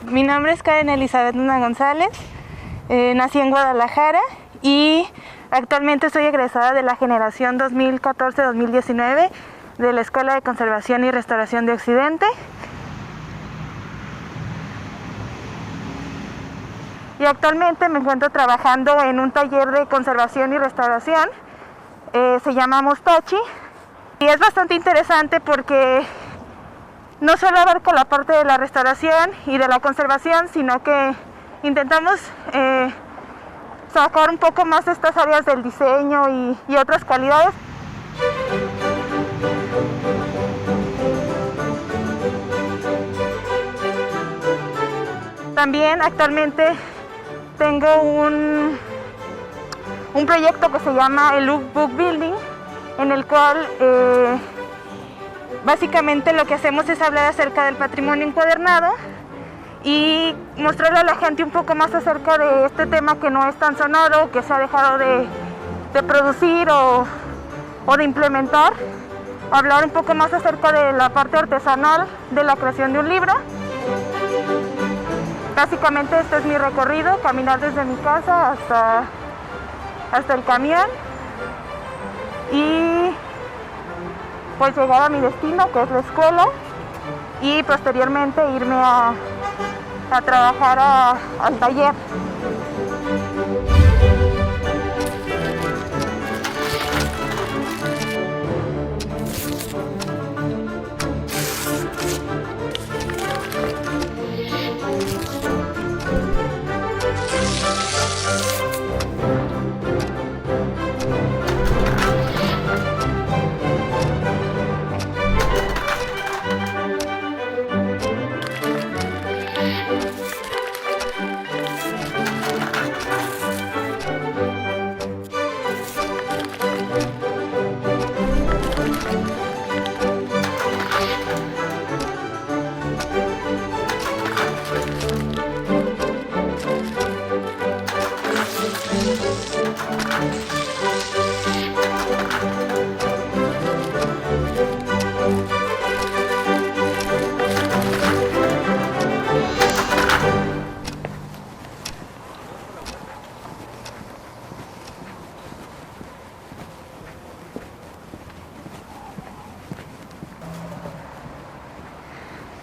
Mi nombre es Karen Elizabeth Luna González, nací en Guadalajara y actualmente soy egresada de la generación 2014-2019 de la Escuela de Conservación y Restauración de Occidente. Y actualmente me encuentro trabajando en un taller de conservación y restauración, se llama Mostachi, y es bastante interesante porque no solo abarca la parte de la restauración y de la conservación, sino que intentamos sacar un poco más de estas áreas del diseño y otras cualidades. También actualmente tengo un proyecto que se llama el Lookbook Building, en el cual básicamente lo que hacemos es hablar acerca del patrimonio encuadernado y mostrarle a la gente un poco más acerca de este tema que no es tan sonoro, que se ha dejado de producir o de implementar. Hablar un poco más acerca de la parte artesanal de la creación de un libro. Básicamente este es mi recorrido, caminar desde mi casa hasta el camión y pues llegar a mi destino, que es la escuela, y posteriormente irme a trabajar al taller.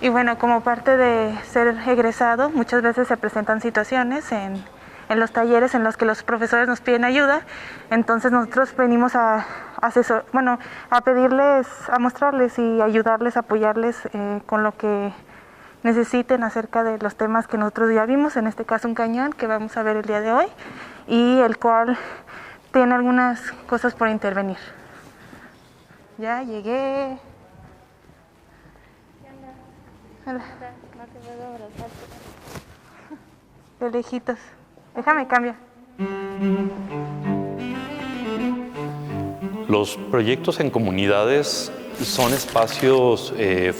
Y bueno, como parte de ser egresado, muchas veces se presentan situaciones en los talleres en los que los profesores nos piden ayuda. Entonces nosotros venimos a pedirles, a mostrarles y ayudarles, apoyarles con lo que necesiten acerca de los temas que nosotros ya vimos, en este caso un cañón que vamos a ver el día de hoy y el cual tiene algunas cosas por intervenir. Ya llegué. Hola. No te puedo abrazar. De lejitos. Déjame cambiar. Los proyectos en comunidades son espacios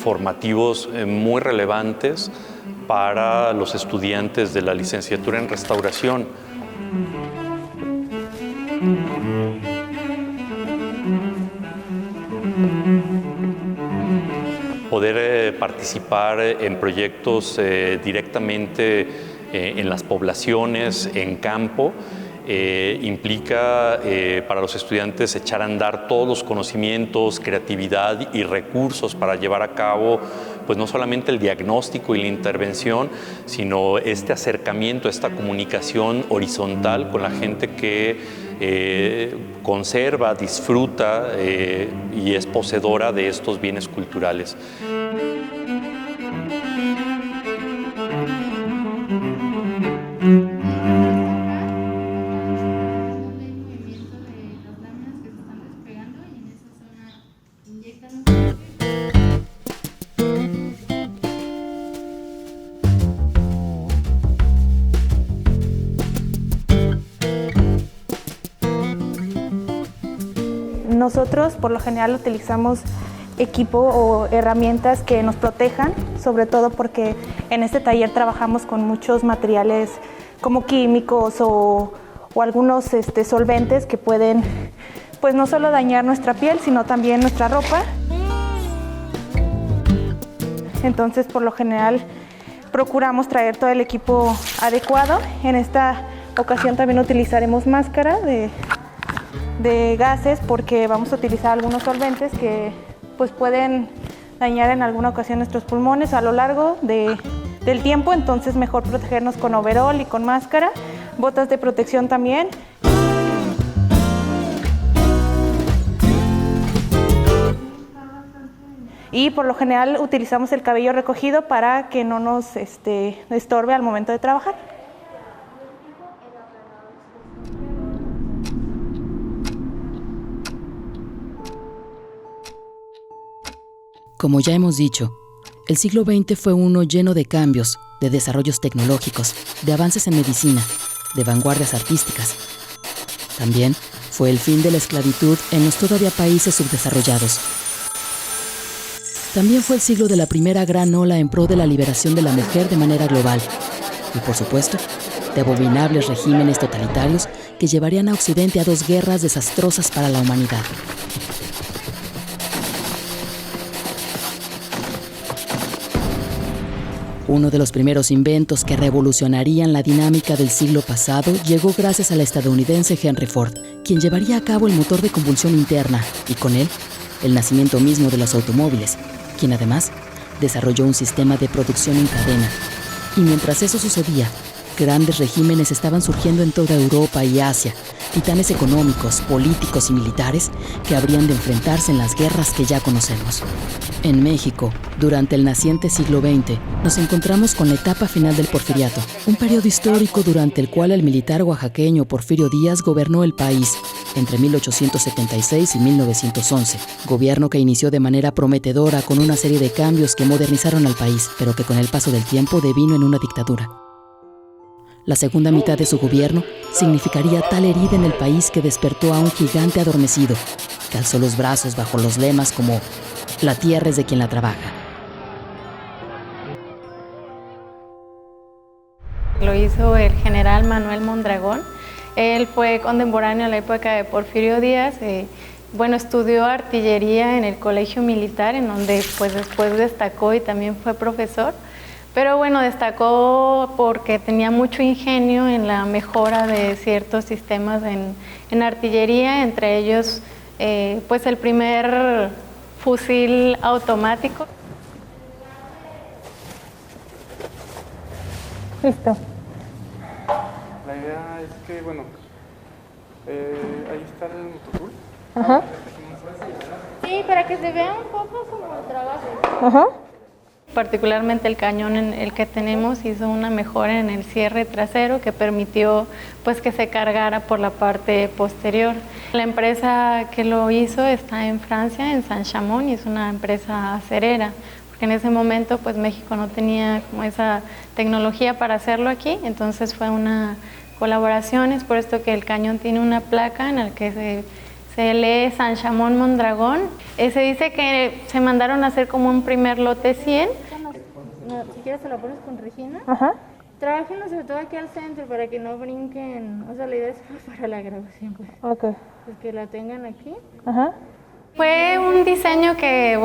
formativos muy relevantes para los estudiantes de la licenciatura en restauración. Poder participar en proyectos directamente en las poblaciones, en campo, implica para los estudiantes echar a andar todos los conocimientos, creatividad y recursos para llevar a cabo pues no solamente el diagnóstico y la intervención, sino este acercamiento, esta comunicación horizontal con la gente que conserva, disfruta y es poseedora de estos bienes culturales. Nosotros por lo general utilizamos equipo o herramientas que nos protejan, sobre todo porque en este taller trabajamos con muchos materiales como químicos o algunos solventes que pueden pues no solo dañar nuestra piel, sino también nuestra ropa. Entonces por lo general procuramos traer todo el equipo adecuado. En esta ocasión también utilizaremos máscara de gases porque vamos a utilizar algunos solventes que pues pueden dañar en alguna ocasión nuestros pulmones a lo largo del tiempo, entonces mejor protegernos con overol y con máscara, botas de protección también. Y por lo general utilizamos el cabello recogido para que no nos estorbe al momento de trabajar. Como ya hemos dicho, el siglo XX fue uno lleno de cambios, de desarrollos tecnológicos, de avances en medicina, de vanguardias artísticas. También fue el fin de la esclavitud en los todavía países subdesarrollados. También fue el siglo de la primera gran ola en pro de la liberación de la mujer de manera global. Y por supuesto, de abominables regímenes totalitarios que llevarían a Occidente a 2 guerras desastrosas para la humanidad. Uno de los primeros inventos que revolucionarían la dinámica del siglo pasado llegó gracias al estadounidense Henry Ford, quien llevaría a cabo el motor de combustión interna y con él, el nacimiento mismo de los automóviles, quien además desarrolló un sistema de producción en cadena. Y mientras eso sucedía, grandes regímenes estaban surgiendo en toda Europa y Asia, titanes económicos, políticos y militares que habrían de enfrentarse en las guerras que ya conocemos. En México, durante el naciente siglo XX, nos encontramos con la etapa final del Porfiriato, un periodo histórico durante el cual el militar oaxaqueño Porfirio Díaz gobernó el país entre 1876 y 1911, gobierno que inició de manera prometedora con una serie de cambios que modernizaron al país, pero que con el paso del tiempo devino en una dictadura. La segunda mitad de su gobierno significaría tal herida en el país que despertó a un gigante adormecido, que alzó los brazos bajo los lemas como «La tierra es de quien la trabaja». Lo hizo el general Manuel Mondragón. Él fue contemporáneo a la época de Porfirio Díaz. Estudió artillería en el Colegio Militar, en donde pues, después destacó y también fue profesor. Pero bueno, destacó porque tenía mucho ingenio en la mejora de ciertos sistemas en artillería, entre ellos pues el primer fusil automático. Listo. La idea es que, ahí está el mototool. Ajá. Sí, para que se vea un poco como el trabajo. Ajá. Particularmente el cañón en el que tenemos hizo una mejora en el cierre trasero que permitió pues que se cargara por la parte posterior. La empresa que lo hizo está en Francia, en Saint-Chamond, y es una empresa acerera, porque en ese momento pues México no tenía como esa tecnología para hacerlo aquí, entonces fue una colaboración. Es por esto que el cañón tiene una placa en la que se lee Saint-Chamond Mondragón. Se dice que se mandaron a hacer como un primer lote 100. No, si quieres te lo pones con Regina. Ajá. Trabajenlo sobre todo aquí al centro para que no brinquen. O sea, la idea es para la grabación. Ok. Pues que la tengan aquí. Ajá. Fue un diseño que,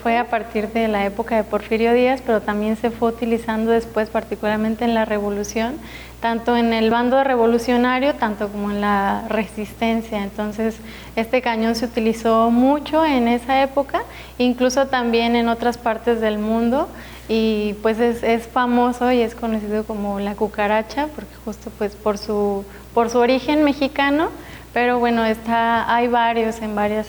fue a partir de la época de Porfirio Díaz, pero también se fue utilizando después, particularmente en la Revolución, tanto en el bando revolucionario, tanto como en la resistencia. Entonces, este cañón se utilizó mucho en esa época, incluso también en otras partes del mundo, y pues es famoso y es conocido como la cucaracha, porque justo pues por su origen mexicano. Pero bueno, hay varios en varias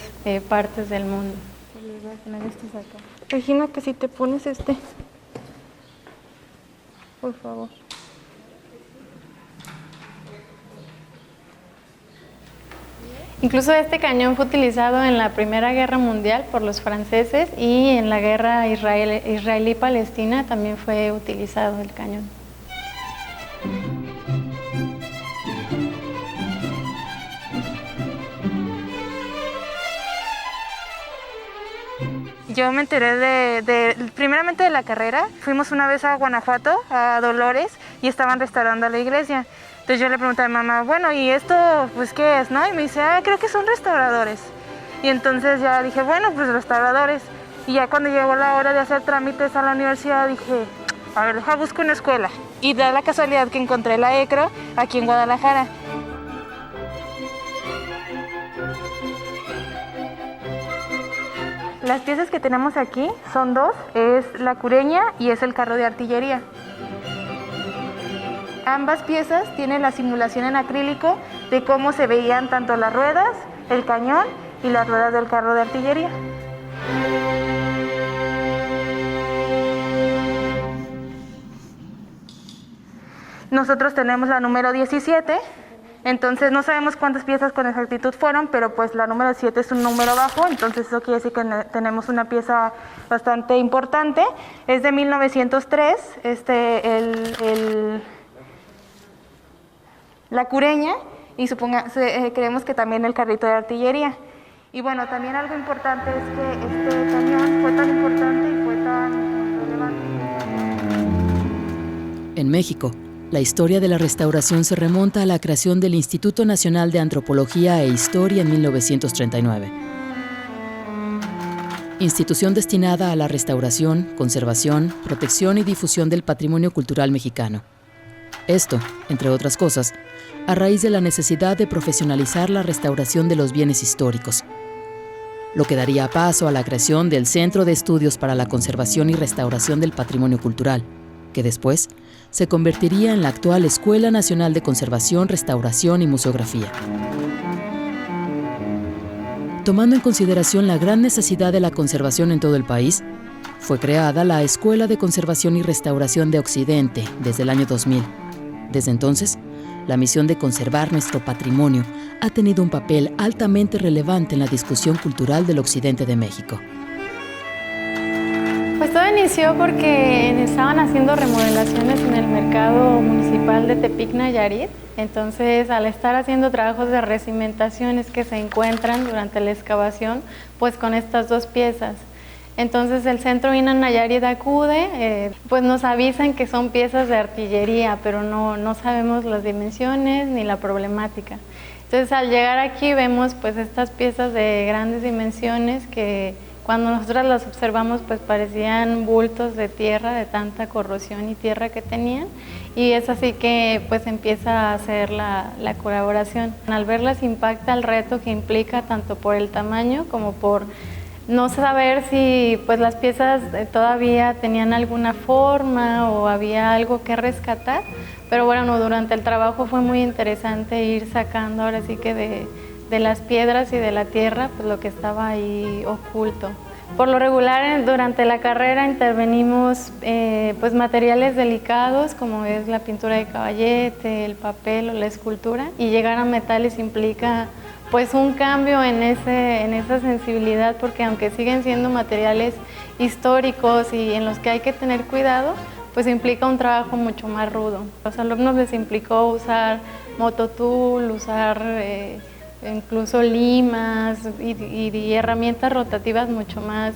partes del mundo. Les voy a poner estos acá. Regina, que si te pones por favor. Incluso este cañón fue utilizado en la Primera Guerra Mundial por los franceses, y en la guerra israelí-palestina también fue utilizado el cañón. Yo me enteré primeramente de la carrera. Fuimos una vez a Guanajuato, a Dolores, y estaban restaurando la iglesia. Entonces yo le pregunté a mi mamá, bueno, ¿y esto pues qué es, no? Y me dice, creo que son restauradores. Y entonces ya dije, bueno, pues restauradores. Y ya cuando llegó la hora de hacer trámites a la universidad dije, a ver, busco una escuela. Y da la casualidad que encontré la ECRO aquí en Guadalajara. Las piezas que tenemos aquí son dos, es la cureña y es el carro de artillería. Ambas piezas tienen la simulación en acrílico de cómo se veían tanto las ruedas, el cañón y las ruedas del carro de artillería. Nosotros tenemos la número 17, entonces no sabemos cuántas piezas con exactitud fueron, pero pues la número 7 es un número bajo, entonces eso quiere decir que tenemos una pieza bastante importante. Es de 1903, la cureña, y creemos que también el carrito de artillería. Y bueno, también algo importante es que este cañón fue tan importante y fue tan relevante. En México, la historia de la restauración se remonta a la creación del Instituto Nacional de Antropología e Historia en 1939. Institución destinada a la restauración, conservación, protección y difusión del patrimonio cultural mexicano. Esto, entre otras cosas, a raíz de la necesidad de profesionalizar la restauración de los bienes históricos, lo que daría paso a la creación del Centro de Estudios para la Conservación y Restauración del Patrimonio Cultural, que después se convertiría en la actual Escuela Nacional de Conservación, Restauración y Museografía. Tomando en consideración la gran necesidad de la conservación en todo el país, fue creada la Escuela de Conservación y Restauración de Occidente desde el año 2000. Desde entonces, la misión de conservar nuestro patrimonio ha tenido un papel altamente relevante en la discusión cultural del occidente de México. Pues todo inició porque estaban haciendo remodelaciones en el mercado municipal de Tepic, Nayarit. Entonces, al estar haciendo trabajos de recimentaciones que se encuentran durante la excavación, pues con estas dos piezas. Entonces el Centro INA Nayarit acude, pues nos avisan que son piezas de artillería, pero no sabemos las dimensiones ni la problemática. Entonces al llegar aquí vemos pues estas piezas de grandes dimensiones que cuando nosotros las observamos pues parecían bultos de tierra, de tanta corrosión y tierra que tenían, y es así que pues empieza a hacer la colaboración. Al verlas impacta el reto que implica tanto por el tamaño como por no saber si pues las piezas todavía tenían alguna forma o había algo que rescatar, pero bueno, durante el trabajo fue muy interesante ir sacando ahora sí que de las piedras y de la tierra pues lo que estaba ahí oculto. Por lo regular durante la carrera intervenimos pues materiales delicados como es la pintura de caballete, el papel o la escultura, y llegar a metales implica pues un cambio en esa sensibilidad, porque aunque siguen siendo materiales históricos y en los que hay que tener cuidado, pues implica un trabajo mucho más rudo. A los alumnos les implicó usar mototool, usar incluso limas y herramientas rotativas mucho más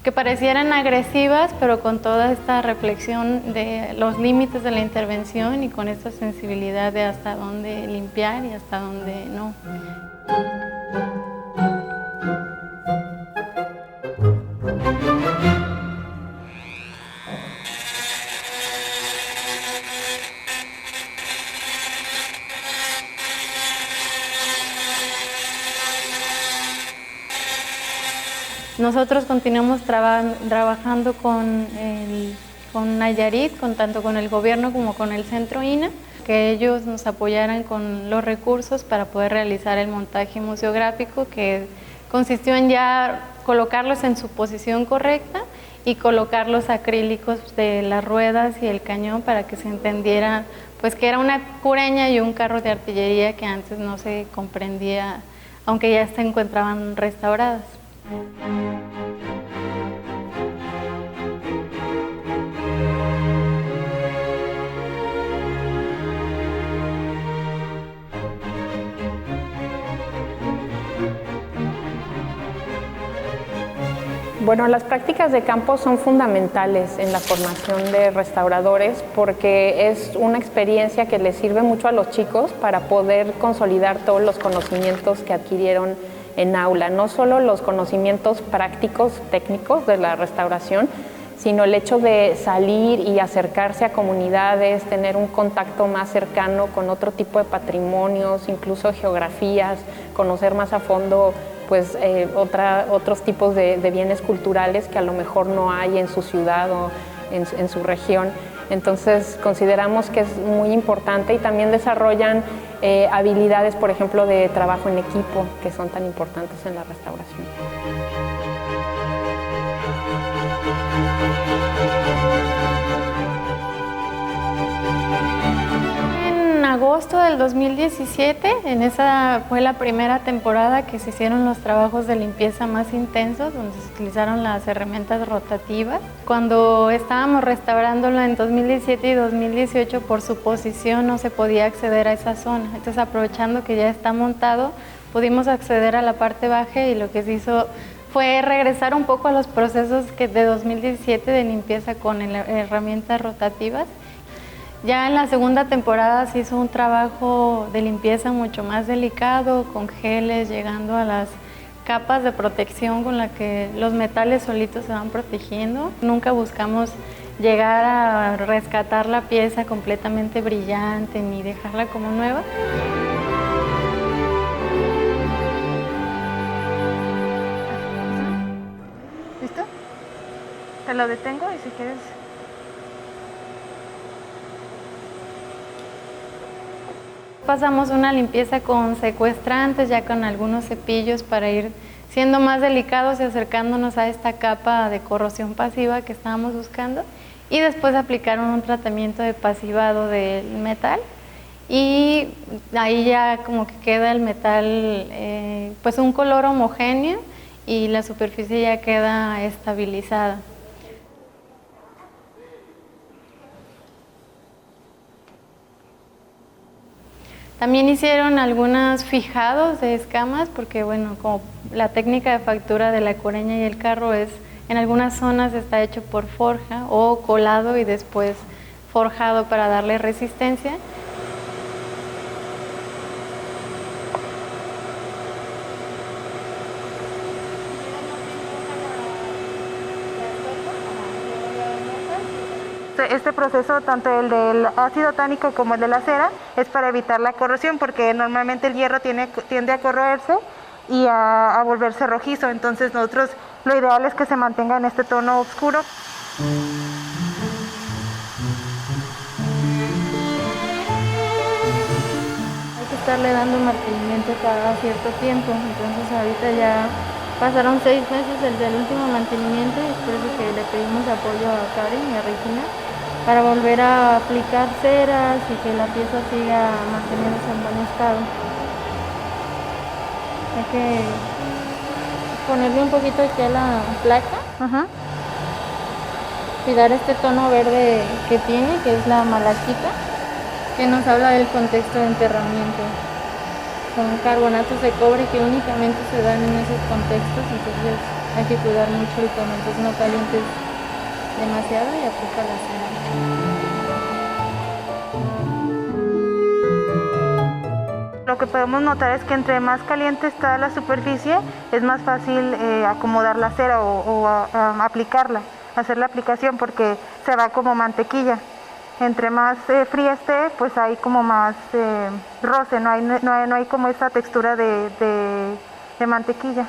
que parecieran agresivas, pero con toda esta reflexión de los límites de la intervención y con esta sensibilidad de hasta dónde limpiar y hasta dónde no. Nosotros continuamos trabajando con Nayarit, tanto con el gobierno como con el Centro INA, que ellos nos apoyaran con los recursos para poder realizar el montaje museográfico, que consistió en ya colocarlos en su posición correcta y colocar los acrílicos de las ruedas y el cañón para que se entendiera pues que era una cureña y un carro de artillería que antes no se comprendía, aunque ya se encontraban restauradas. Bueno, las prácticas de campo son fundamentales en la formación de restauradores porque es una experiencia que les sirve mucho a los chicos para poder consolidar todos los conocimientos que adquirieron en aula, no solo los conocimientos prácticos, técnicos de la restauración, sino el hecho de salir y acercarse a comunidades, tener un contacto más cercano con otro tipo de patrimonios, incluso geografías, conocer más a fondo pues, otros tipos de bienes culturales que a lo mejor no hay en su ciudad o en su región. Entonces consideramos que es muy importante y también desarrollan habilidades, por ejemplo, de trabajo en equipo, que son tan importantes en la restauración. En agosto del 2017, esa fue la primera temporada que se hicieron los trabajos de limpieza más intensos, donde se utilizaron las herramientas rotativas. Cuando estábamos restaurándolo en 2017 y 2018, por su posición no se podía acceder a esa zona. Entonces, aprovechando que ya está montado, pudimos acceder a la parte baja y lo que se hizo fue regresar un poco a los procesos de 2017 de limpieza con herramientas rotativas. Ya en la segunda temporada se hizo un trabajo de limpieza mucho más delicado, con geles, llegando a las capas de protección con la que los metales solitos se van protegiendo. Nunca buscamos llegar a rescatar la pieza completamente brillante ni dejarla como nueva. ¿Listo? Te lo detengo y si quieres... Pasamos una limpieza con secuestrantes, ya con algunos cepillos para ir siendo más delicados y acercándonos a esta capa de corrosión pasiva que estábamos buscando. Y después aplicaron un tratamiento de pasivado del metal y ahí ya como que queda el metal pues un color homogéneo y la superficie ya queda estabilizada. También hicieron algunos fijados de escamas porque, bueno, como la técnica de factura de la Coreña y el Carro es, en algunas zonas está hecho por forja o colado y después forjado para darle resistencia. Este proceso, tanto el del ácido tánico como el de la cera, es para evitar la corrosión, porque normalmente el hierro tiende a corroerse y a volverse rojizo. Entonces nosotros lo ideal es que se mantenga en este tono oscuro. Hay que estarle dando mantenimiento cada cierto tiempo, entonces ahorita ya pasaron 6 meses desde el último mantenimiento y es por eso que le pedimos apoyo a Karen y a Regina para volver a aplicar ceras y que la pieza siga manteniéndose en buen estado. Hay que ponerle un poquito aquí a la placa, cuidar este tono verde que tiene, que es la malaquita, que nos habla del contexto de enterramiento. Son carbonatos de cobre que únicamente se dan en esos contextos, entonces hay que cuidar mucho el tono, entonces no calientes demasiado y aplica la cera. Lo que podemos notar es que entre más caliente está la superficie, es más fácil acomodar la cera o aplicarla, hacer la aplicación, porque se va como mantequilla. Entre más fría esté, pues hay como más roce, no hay como esa textura de mantequilla.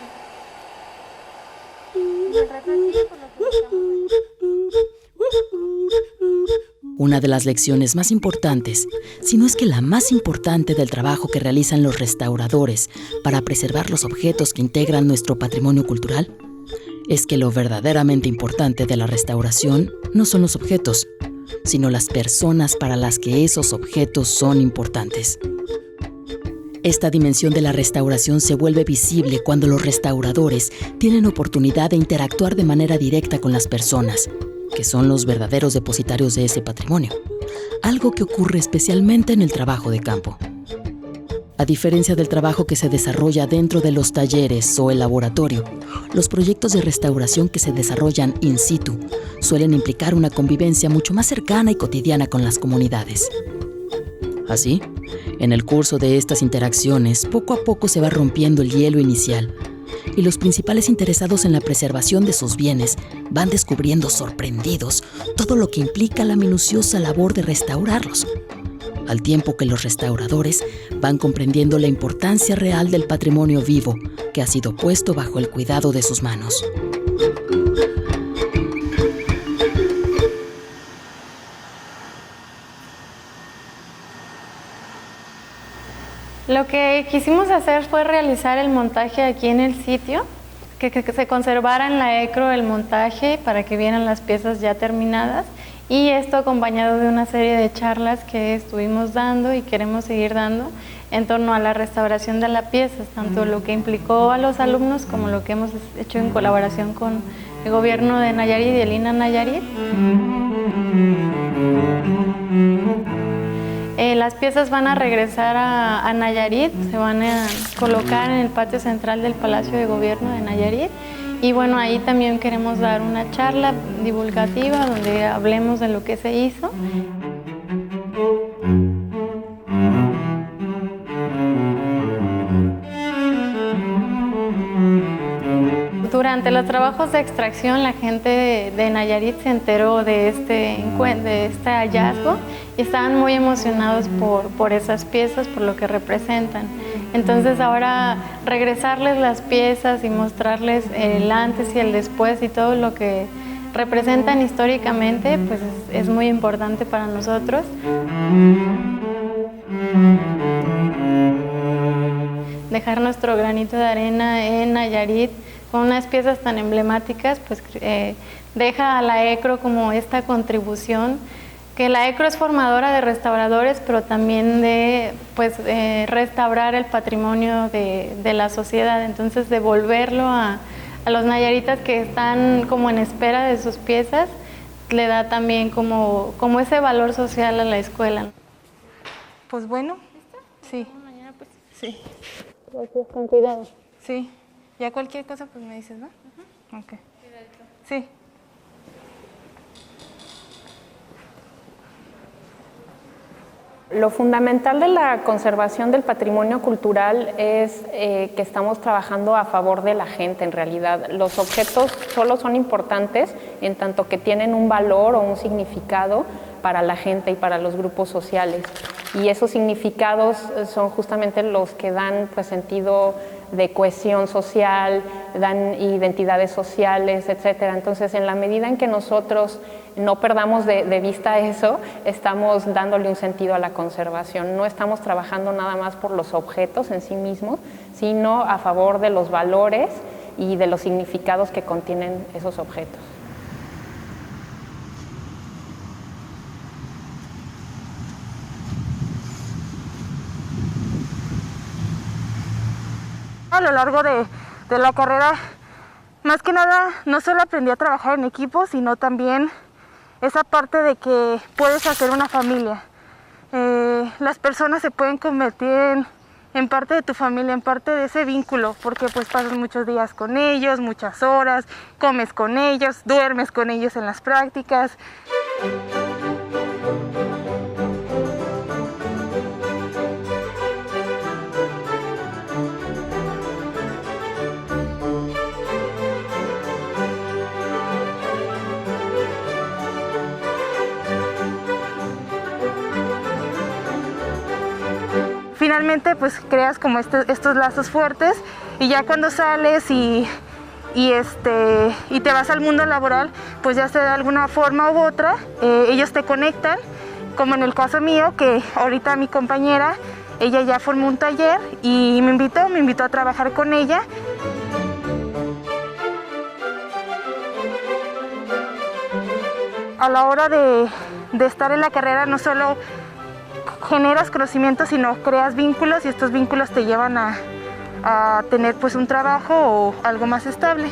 Una de las lecciones más importantes, si no es que la más importante del trabajo que realizan los restauradores para preservar los objetos que integran nuestro patrimonio cultural, es que lo verdaderamente importante de la restauración no son los objetos, sino las personas para las que esos objetos son importantes. Esta dimensión de la restauración se vuelve visible cuando los restauradores tienen oportunidad de interactuar de manera directa con las personas, que son los verdaderos depositarios de ese patrimonio, algo que ocurre especialmente en el trabajo de campo. A diferencia del trabajo que se desarrolla dentro de los talleres o el laboratorio, los proyectos de restauración que se desarrollan in situ suelen implicar una convivencia mucho más cercana y cotidiana con las comunidades. Así, en el curso de estas interacciones, poco a poco se va rompiendo el hielo inicial y los principales interesados en la preservación de sus bienes van descubriendo sorprendidos todo lo que implica la minuciosa labor de restaurarlos, al tiempo que los restauradores van comprendiendo la importancia real del patrimonio vivo que ha sido puesto bajo el cuidado de sus manos. Lo que quisimos hacer fue realizar el montaje aquí en el sitio, que se conservara en la ECRO el montaje para que vieran las piezas ya terminadas, y esto acompañado de una serie de charlas que estuvimos dando y queremos seguir dando en torno a la restauración de las piezas, tanto lo que implicó a los alumnos como lo que hemos hecho en colaboración con el gobierno de Nayarit y el INAH Nayarit. Las piezas van a regresar a Nayarit, se van a colocar en el patio central del Palacio de Gobierno de Nayarit, y bueno, ahí también queremos dar una charla divulgativa donde hablemos de lo que se hizo. Durante los trabajos de extracción, la gente de Nayarit se enteró de este hallazgo y estaban muy emocionados por esas piezas, por lo que representan. Entonces ahora regresarles las piezas y mostrarles el antes y el después y todo lo que representan históricamente, pues es muy importante para nosotros. Dejar nuestro granito de arena en Nayarit con unas piezas tan emblemáticas, pues deja a la ECRO como esta contribución, que la ECRO es formadora de restauradores, pero también de restaurar el patrimonio de la sociedad, entonces devolverlo a los nayaritas que están como en espera de sus piezas, le da también como ese valor social a la escuela. Pues bueno, sí. Mañana pues. Sí. Gracias, con cuidado. Sí. Ya cualquier cosa pues me dices, ¿no? Ok. Sí. Lo fundamental de la conservación del patrimonio cultural es que estamos trabajando a favor de la gente en realidad. Los objetos solo son importantes en tanto que tienen un valor o un significado para la gente y para los grupos sociales. Y esos significados son justamente los que dan pues, sentido de cohesión social, dan identidades sociales, etcétera. Entonces, en la medida en que nosotros no perdamos de vista eso, estamos dándole un sentido a la conservación. No estamos trabajando nada más por los objetos en sí mismos, sino a favor de los valores y de los significados que contienen esos objetos. A lo largo de la carrera, más que nada, no solo aprendí a trabajar en equipo, sino también esa parte de que puedes hacer una familia. Las personas se pueden convertir en parte de tu familia, en parte de ese vínculo, porque pues pasas muchos días con ellos, muchas horas, comes con ellos, duermes con ellos en las prácticas. Finalmente pues creas como estos lazos fuertes, y ya cuando sales y te vas al mundo laboral, pues ya sea de alguna forma u otra, ellos te conectan, como en el caso mío, que ahorita mi compañera, ella ya formó un taller y me invitó a trabajar con ella. A la hora de estar en la carrera, no solo generas conocimiento, sino creas vínculos, y estos vínculos te llevan a tener pues un trabajo o algo más estable.